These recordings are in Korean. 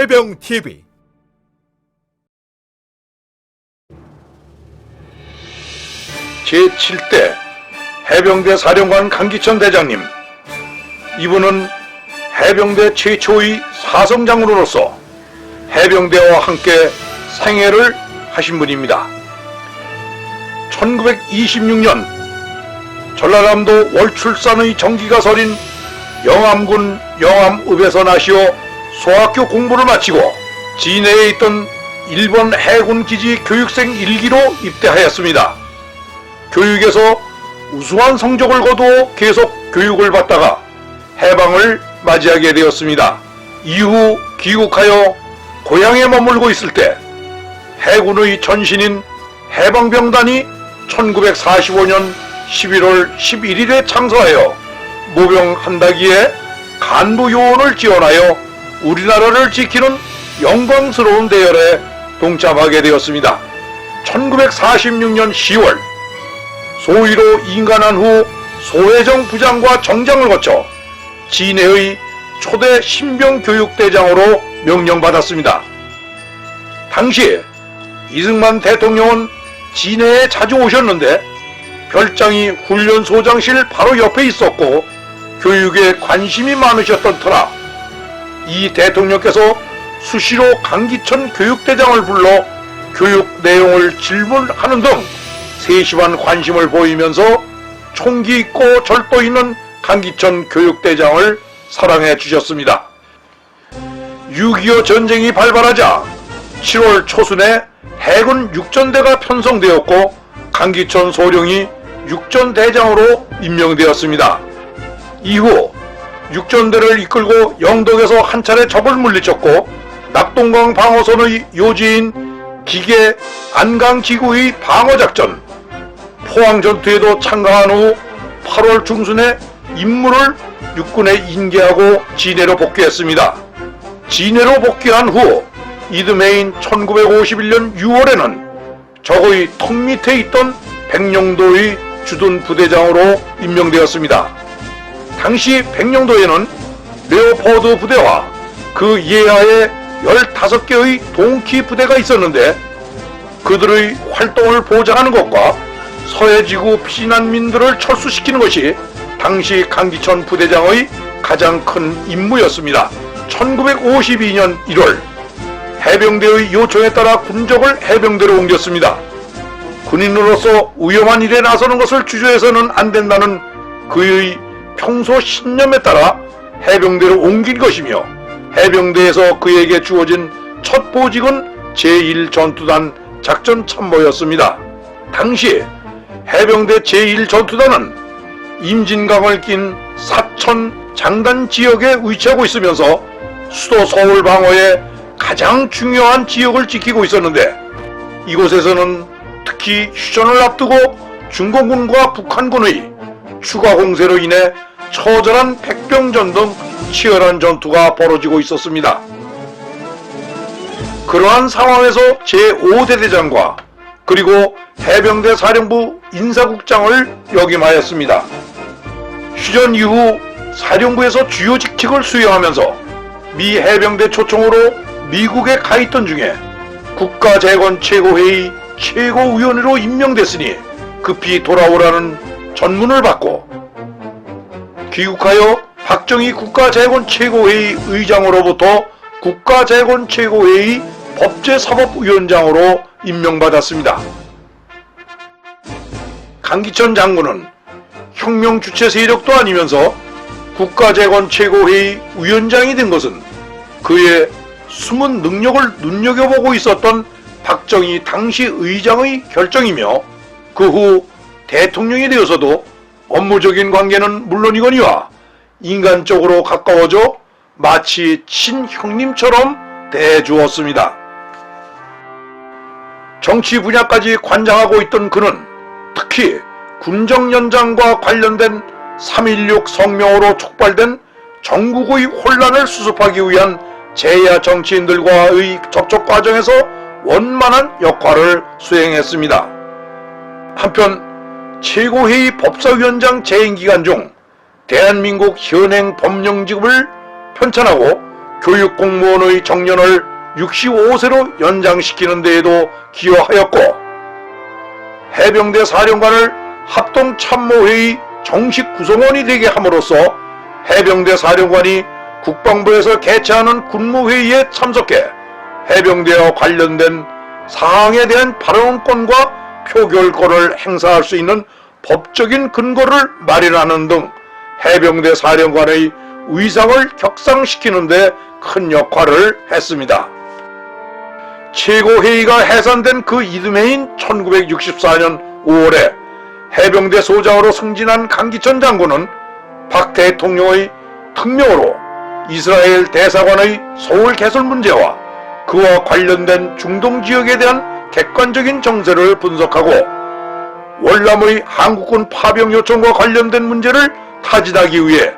해병TV 제7대 해병대 사령관 강기천 대장님, 이분은 해병대 최초의 사성장으로서 해병대와 함께 생애를 하신 분입니다. 1926년 전라남도 월출산의 정기가 서린 영암군 영암읍에서 나시어 소학교 공부를 마치고 진해에 있던 일본 해군 기지 교육생 1기로 입대하였습니다. 교육에서 우수한 성적을 거두어 계속 교육을 받다가 해방을 맞이하게 되었습니다. 이후 귀국하여 고향에 머물고 있을 때 해군의 전신인 해방병단이 1945년 11월 11일에 창설하여 모병한다기에 간부 요원을 지원하여 우리나라를 지키는 영광스러운 대열에 동참하게 되었습니다. 1946년 10월 소위로 인간한 후 소혜정 부장과 정장을 거쳐 진해의 초대 신병교육대장으로 명령받았습니다. 당시 이승만 대통령은 진해에 자주 오셨는데 별장이 훈련소장실 바로 옆에 있었고 교육에 관심이 많으셨던 터라 이 대통령께서 수시로 강기천 교육대장을 불러 교육 내용을 질문하는 등 세심한 관심을 보이면서 총기 있고 절도 있는 강기천 교육대장을 사랑해 주셨습니다. 6.25 전쟁이 발발하자 7월 초순에 해군 육전대가 편성되었고 강기천 소령이 육전대장으로 임명되었습니다. 이후 육전대를 이끌고 영덕에서 한 차례 적을 물리쳤고 낙동강 방어선의 요지인 기계 안강지구의 방어작전, 포항전투에도 참가한 후 8월 중순에 임무를 육군에 인계하고 진해로 복귀했습니다. 진해로 복귀한 후 이듬해인 1951년 6월에는 적의 턱 밑에 있던 백령도의 주둔 부대장으로 임명되었습니다. 당시 백령도에는 레오포드 부대와 그 예하에 15개의 동키 부대가 있었는데 그들의 활동을 보장하는 것과 서해지구 피난민들을 철수시키는 것이 당시 강기천 부대장의 가장 큰 임무였습니다. 1952년 1월 해병대의 요청에 따라 군적을 해병대로 옮겼습니다. 군인으로서 위험한 일에 나서는 것을 주저해서는 안 된다는 그의 평소 신념에 따라 해병대로 옮긴 것이며 해병대에서 그에게 주어진 첫 보직은 제1전투단 작전참모였습니다. 당시 해병대 제1전투단은 임진강을 낀 사천 장단 지역에 위치하고 있으면서 수도 서울 방어에 가장 중요한 지역을 지키고 있었는데 이곳에서는 특히 휴전을 앞두고 중공군과 북한군의 추가 공세로 인해 처절한 백병전 등 치열한 전투가 벌어지고 있었습니다. 그러한 상황에서 제5대대장과 그리고 해병대 사령부 인사국장을 역임하였습니다. 휴전 이후 사령부에서 주요 직책을 수행하면서 미 해병대 초청으로 미국에 가 있던 중에 국가재건 최고회의 최고위원으로 임명됐으니 급히 돌아오라는 전문을 받고 귀국하여 박정희 국가재건 최고회의 의장으로부터 국가재건 최고회의 법제사법위원장으로 임명받았습니다. 강기천 장군은 혁명 주체 세력도 아니면서 국가재건 최고회의 위원장이 된 것은 그의 숨은 능력을 눈여겨보고 있었던 박정희 당시 의장의 결정이며 그 후 대통령이 되어서도 업무적인 관계는 물론이거니와 인간적으로 가까워져 마치 친형님처럼 대해주었습니다. 정치 분야까지 관장하고 있던 그는 특히 군정연장과 관련된 3.16 성명으로 촉발된 전국의 혼란을 수습하기 위한 재야 정치인들과의 접촉 과정에서 원만한 역할을 수행했습니다. 한편 최고회의 법사위원장 재임 기간 중 대한민국 현행 법령직을 편찬하고 교육공무원의 정년을 65세로 연장시키는 데에도 기여하였고, 해병대 사령관을 합동참모회의 정식 구성원이 되게 함으로써 해병대 사령관이 국방부에서 개최하는 군무회의에 참석해 해병대와 관련된 사항에 대한 발언권과 표결권을 행사할 수 있는 법적인 근거를 마련하는 등 해병대 사령관의 위상을 격상시키는 데 큰 역할을 했습니다. 최고회의가 해산된 그 이듬해인 1964년 5월에 해병대 소장으로 승진한 강기천 장군은 박 대통령의 특명으로 이스라엘 대사관의 서울 개설 문제와 그와 관련된 중동 지역에 대한 객관적인 정세를 분석하고 월남의 한국군 파병 요청과 관련된 문제를 타진하기 위해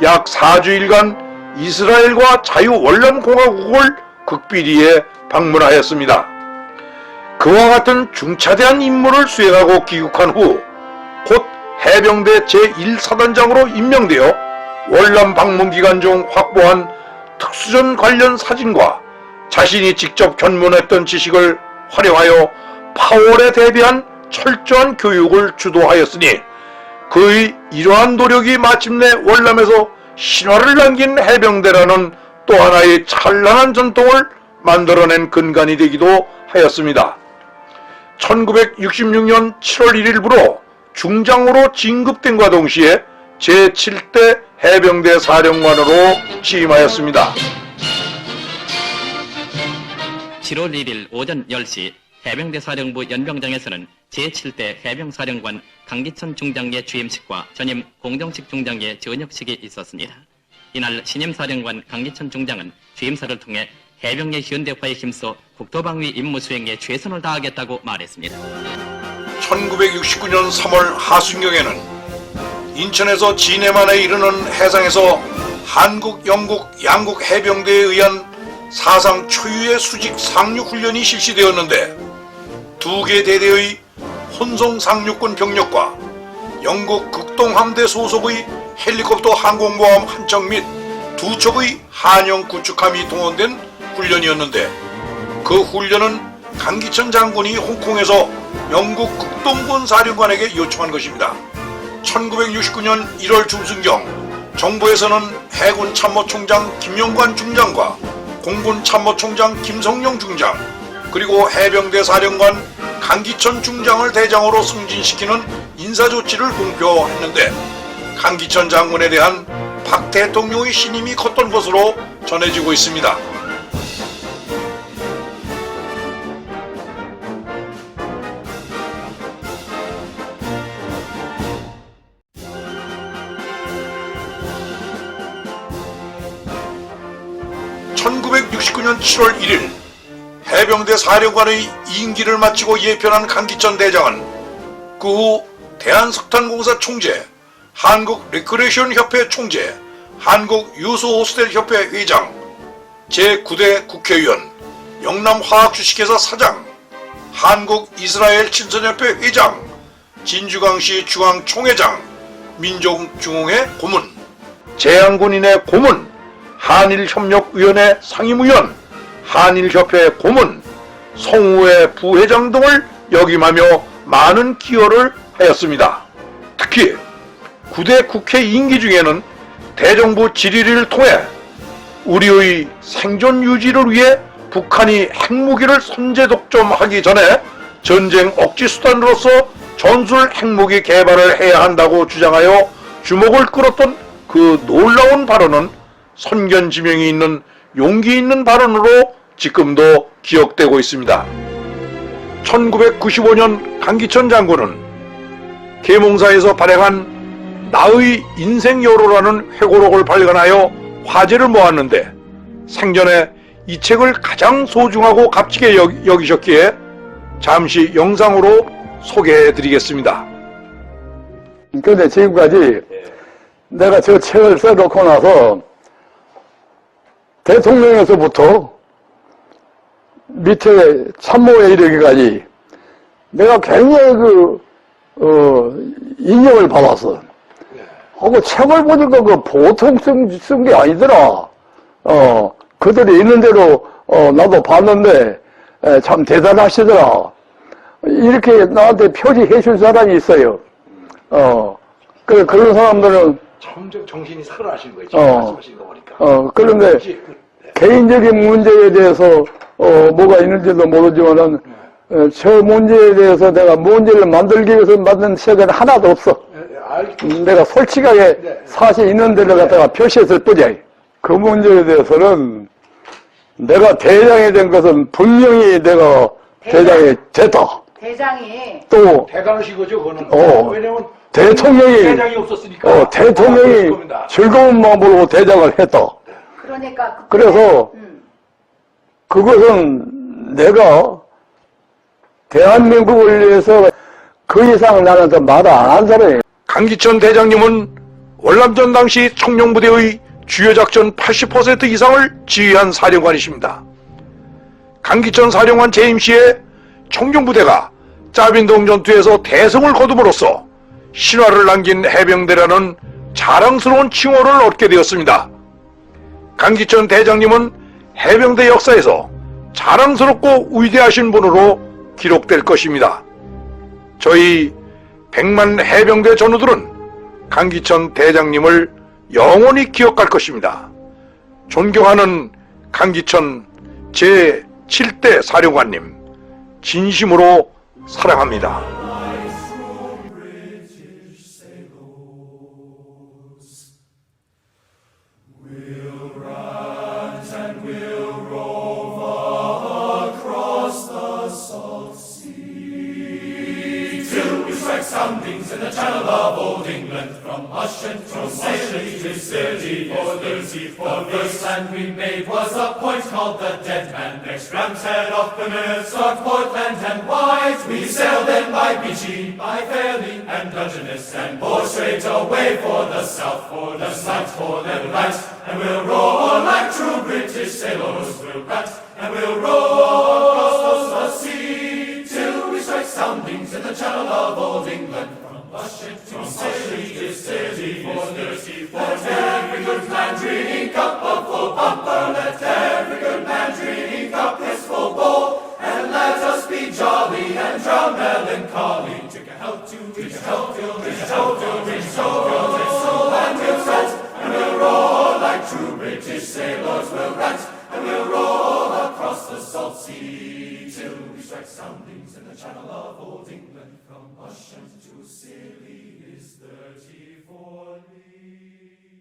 약 4주일간 이스라엘과 자유월남공화국을 극비리에 방문하였습니다. 그와 같은 중차대한 임무를 수행하고 귀국한 후 곧 해병대 제1사단장으로 임명되어 월남 방문 기간 중 확보한 특수전 관련 사진과 자신이 직접 견문했던 지식을 활용하여 파월에 대비한 철저한 교육을 주도하였으니 그의 이러한 노력이 마침내 월남에서 신화를 남긴 해병대라는 또 하나의 찬란한 전통을 만들어낸 근간이 되기도 하였습니다. 1966년 7월 1일부로 중장으로 진급됨과 동시에 제7대 해병대 사령관으로 취임하였습니다. 7월 1일 오전 10시 해병대 사령부 연병장에서는 제7대 해병사령관 강기천 중장의 취임식과 전임 공정식 중장의 전역식이 있었습니다. 이날 신임 사령관 강기천 중장은 취임사를 통해 해병의 현대화에 힘써 국토방위 임무 수행에 최선을 다하겠다고 말했습니다. 1969년 3월 하순경에는 인천에서 진해만에 이르는 해상에서 한국, 영국, 양국 해병대에 의한 사상 초유의 수직 상륙훈련이 실시되었는데 두 개 대대의 혼성 상륙군 병력과 영국 극동함대 소속의 헬리콥터 항공모함 한 척 및 두 척의 한영 구축함이 동원된 훈련이었는데 그 훈련은 강기천 장군이 홍콩에서 영국 극동군 사령관에게 요청한 것입니다. 1969년 1월 중순경 정부에서는 해군 참모총장 김영관 중장과 공군 참모총장 김성용 중장 그리고 해병대 사령관 강기천 중장을 대장으로 승진시키는 인사조치를 공표했는데 강기천 장군에 대한 박 대통령의 신임이 컸던 것으로 전해지고 있습니다. (1969년 7월 1일) 해병대 사령관의 임기를 마치고 예편한 강기천 대장은 그 후 대한석탄공사 총재, 한국 레크레이션 협회 총재, 한국 유소 호스텔 협회 회장, 제9대 국회의원, 영남화학주식회사 사장, 한국 이스라엘 친선협회 회장, 진주광시 중앙총회장, 민족중흥회 고문, 제양군인회 고문, 한일협력위원회 상임위원, 한일협회 고문, 성우회 부회장 등을 역임하며 많은 기여를 하였습니다. 특히 9대 국회 임기 중에는 대정부 질의를 통해 우리의 생존 유지를 위해 북한이 핵무기를 선제 독점하기 전에 전쟁 억지 수단으로서 전술 핵무기 개발을 해야 한다고 주장하여 주목을 끌었던 그 놀라운 발언은 선견지명이 있는 용기 있는 발언으로 지금도 기억되고 있습니다. 1995년 강기천 장군은 계몽사에서 발행한 나의 인생여로라는 회고록을 발간하여 화제를 모았는데 생전에 이 책을 가장 소중하고 값지게 여기셨기에 잠시 영상으로 소개해드리겠습니다. 근데 지금까지 내가 저 책을 써놓고 나서 대통령에서부터 밑에 참모에 이르기까지 내가 굉장히 인정을 받았어. 하고 책을 보니까 보통 쓴 게 아니더라. 그들이 있는 대로, 나도 봤는데, 참 대단하시더라. 이렇게 나한테 표지해 줄 사람이 있어요. 그런 사람들은, 정신이 살아나신 거예요. 지금 말씀하신 거 보니까. 그런데 개인적인 문제에 대해서, 뭐가 있는지도 모르지만은, 저 문제에 대해서 내가 문제를 만들기 위해서 만든 책은 하나도 없어. 내가 솔직하게 사실 있는 데를 갖다가 표시했을 뿐이야. 그 문제에 대해서는 내가 대장이 된 것은 분명히 내가 대장이 됐다. 대장이 또 대단하신 거죠, 그거는. 왜냐면 대통령이 대장이 없었으니까. 대통령이 즐거운 마음으로 대장을 했다. 그러니까 그래서 그것은 내가 대한민국을 위해서 그 이상 나는 더 말 안 한 사람이에요. 강기천 대장님은 월남전 당시 청룡부대의 주요 작전 80% 이상을 지휘한 사령관이십니다. 강기천 사령관 재임 시에 청룡부대가 짜빈동 전투에서 대성을 거둠으로써 신화를 남긴 해병대라는 자랑스러운 칭호를 얻게 되었습니다. 강기천 대장님은 해병대 역사에서 자랑스럽고 위대하신 분으로 기록될 것입니다. 저희 100만 해병대 전우들은 강기천 대장님을 영원히 기억할 것입니다. 존경하는 강기천 제7대 사령관님, 진심으로 사랑합니다. Soundings in the channel of old England, from Ushant to Sicily to Scilly, for the first land we made was a point called the Dead Man. Next Ramshead off the Mearth, North Portland and White. We sailed then by Beachy, by Fairley and Dungeness, and bore straight away for the south, for the south, for the right. And we'll roar like true British sailors, we'll rat, and we'll roar across the sea, till we strike soundings in the channel of old England. From Ushant to Scilly to Scilly, let every good man drink up a full bumper, let every good man drink up his full bowl, and let us be jolly and drown melancholy. Drink a health to, drink a health to, drink a health to, drink a health to, and we'll set, and we'll roar like true British sailors, we'll rant, and we'll roar across the salt sea, till we strike soundings in the channel of old England. From Ushant